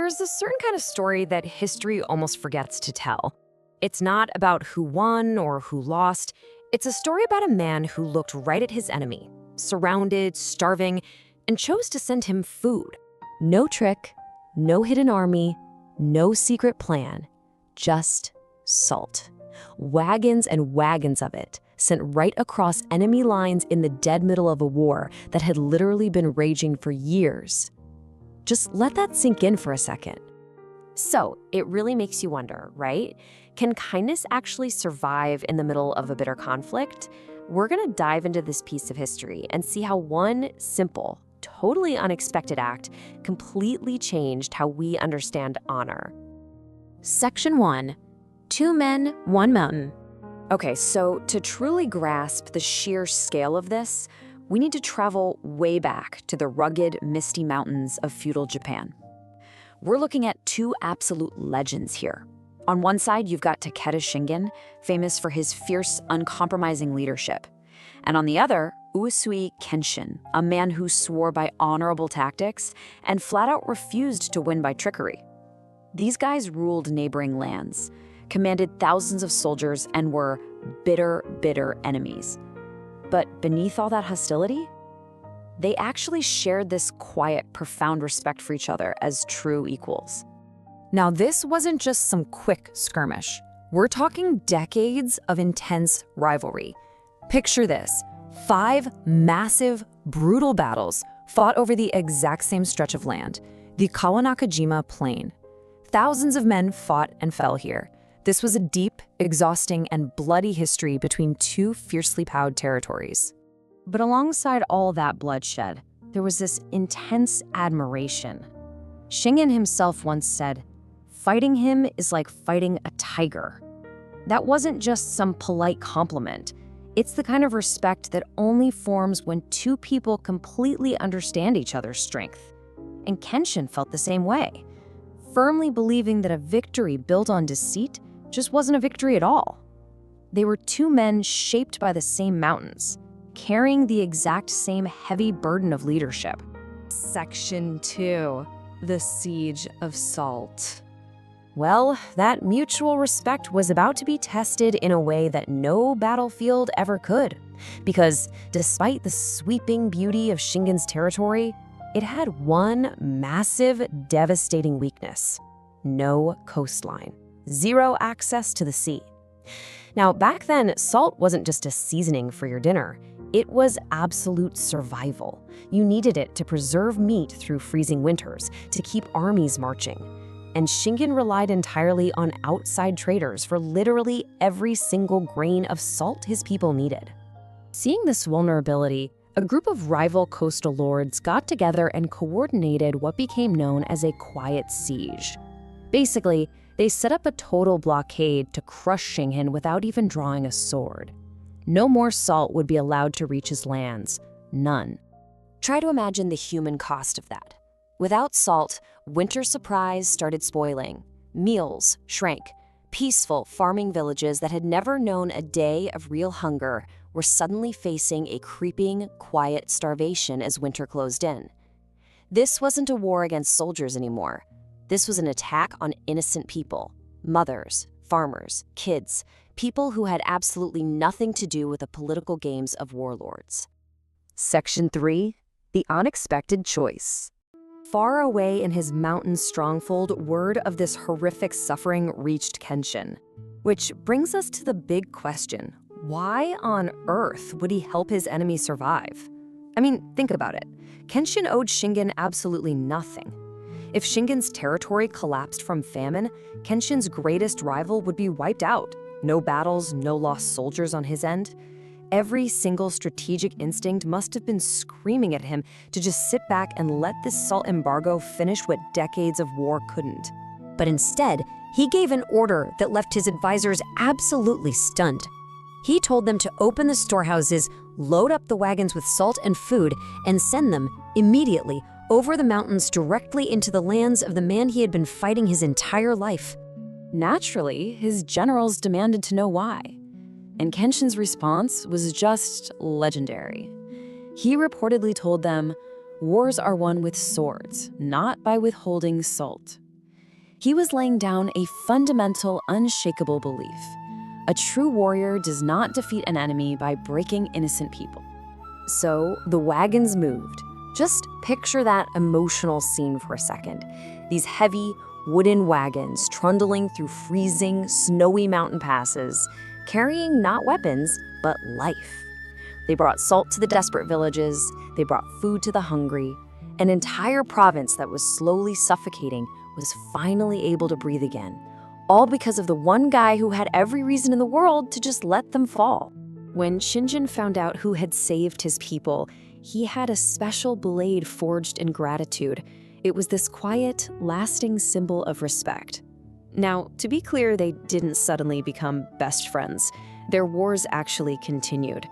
There's a certain kind of story that history almost forgets to tell. It's not about who won or who lost. It's a story about a man who looked right at his enemy, surrounded, starving, and chose to send him food. No trick, no hidden army, no secret plan, just salt. Wagons and wagons of it, sent right across enemy lines in the dead middle of a war that had literally been raging for years. Just let that sink in for a second. So, it really makes you wonder, right? Can kindness actually survive in the middle of a bitter conflict? We're gonna dive into this piece of history and see how one simple, totally unexpected act completely changed how we understand honor. Section 1. 2 men, 1 mountain. Okay, so to truly grasp the sheer scale of this, we need to travel way back to the rugged, misty mountains of feudal Japan. We're looking at 2 absolute legends here. On one side, you've got Takeda Shingen, famous for his fierce, uncompromising leadership. And on the other, Uesugi Kenshin, a man who swore by honorable tactics and flat out refused to win by trickery. These guys ruled neighboring lands, commanded thousands of soldiers, and were bitter, bitter enemies. But beneath all that hostility, they actually shared this quiet, profound respect for each other as true equals. Now, this wasn't just some quick skirmish. We're talking decades of intense rivalry. Picture this: 5 massive, brutal battles fought over the exact same stretch of land, the Kawanakajima Plain. Thousands of men fought and fell here. This was a deep, exhausting, and bloody history between 2 fiercely powered territories. But alongside all that bloodshed, there was this intense admiration. Shingen himself once said, "Fighting him is like fighting a tiger." That wasn't just some polite compliment. It's the kind of respect that only forms when 2 people completely understand each other's strength. And Kenshin felt the same way, firmly believing that a victory built on deceit just wasn't a victory at all. They were 2 men shaped by the same mountains, carrying the exact same heavy burden of leadership. Section 2. The Siege of Salt. Well, that mutual respect was about to be tested in a way that no battlefield ever could. Because despite the sweeping beauty of Shingen's territory, it had one massive, devastating weakness: no coastline, 0 access to the sea. Now, back then, salt wasn't just a seasoning for your dinner. It was absolute survival. You needed it to preserve meat through freezing winters, to keep armies marching. And Shingen relied entirely on outside traders for literally every single grain of salt his people needed. Seeing this vulnerability, a group of rival coastal lords got together and coordinated what became known as a quiet siege. Basically, they set up a total blockade to crush Shingen without even drawing a sword. No more salt would be allowed to reach his lands. None. Try to imagine the human cost of that. Without salt, winter supplies started spoiling. Meals shrank. Peaceful farming villages that had never known a day of real hunger were suddenly facing a creeping, quiet starvation as winter closed in. This wasn't a war against soldiers anymore. This was an attack on innocent people: mothers, farmers, kids, people who had absolutely nothing to do with the political games of warlords. Section 3. The Unexpected Choice. Far away in his mountain stronghold, word of this horrific suffering reached Kenshin. Which brings us to the big question: why on earth would he help his enemy survive? I mean, think about it. Kenshin owed Shingen absolutely nothing. If Shingen's territory collapsed from famine, Kenshin's greatest rival would be wiped out. No battles, no lost soldiers on his end. Every single strategic instinct must have been screaming at him to just sit back and let this salt embargo finish what decades of war couldn't. But instead, he gave an order that left his advisors absolutely stunned. He told them to open the storehouses, load up the wagons with salt and food, and send them immediately over the mountains directly into the lands of the man he had been fighting his entire life. Naturally, his generals demanded to know why. And Kenshin's response was just legendary. He reportedly told them, "Wars are won with swords, not by withholding salt." He was laying down a fundamental, unshakable belief. A true warrior does not defeat an enemy by breaking innocent people. So the wagons moved. Just picture that emotional scene for a second. These heavy, wooden wagons trundling through freezing, snowy mountain passes, carrying not weapons, but life. They brought salt to the desperate villages, they brought food to the hungry. An entire province that was slowly suffocating was finally able to breathe again, all because of the one guy who had every reason in the world to just let them fall. When Shingen found out who had saved his people, he had a special blade forged in gratitude. It was this quiet, lasting symbol of respect. Now, to be clear, they didn't suddenly become best friends. Their wars actually continued.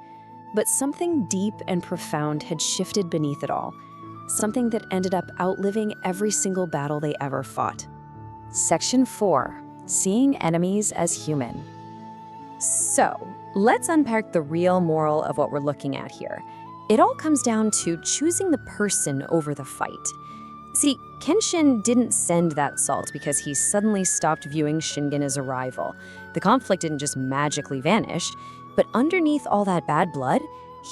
But something deep and profound had shifted beneath it all. Something that ended up outliving every single battle they ever fought. Section 4. Seeing enemies as human. So, let's unpack the real moral of what we're looking at here. It all comes down to choosing the person over the fight. See, Kenshin didn't send that salt because he suddenly stopped viewing Shingen as a rival. The conflict didn't just magically vanish, but underneath all that bad blood,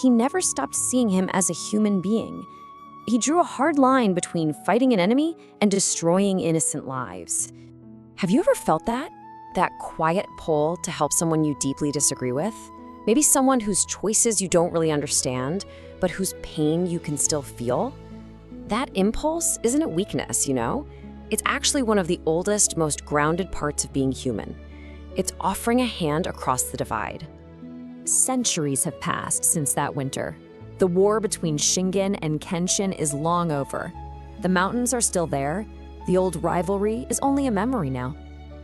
he never stopped seeing him as a human being. He drew a hard line between fighting an enemy and destroying innocent lives. Have you ever felt that? That quiet pull to help someone you deeply disagree with? Maybe someone whose choices you don't really understand, but whose pain you can still feel? That impulse isn't a weakness, you know? It's actually one of the oldest, most grounded parts of being human. It's offering a hand across the divide. Centuries have passed since that winter. The war between Shingen and Kenshin is long over. The mountains are still there. The old rivalry is only a memory now.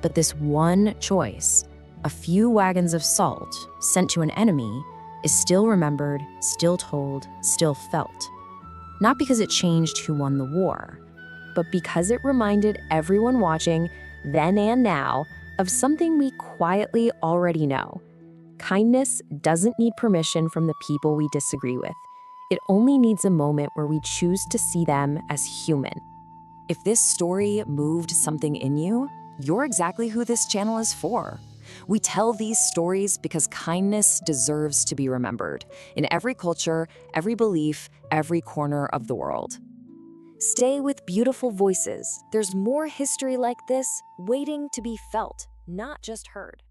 But this one choice, a few wagons of salt sent to an enemy, is still remembered, still told, still felt. Not because it changed who won the war, but because it reminded everyone watching, then and now, of something we quietly already know. Kindness doesn't need permission from the people we disagree with. It only needs a moment where we choose to see them as human. If this story moved something in you, you're exactly who this channel is for. We tell these stories because kindness deserves to be remembered in every culture, every belief, every corner of the world. Stay with beautiful voices. There's more history like this waiting to be felt, not just heard.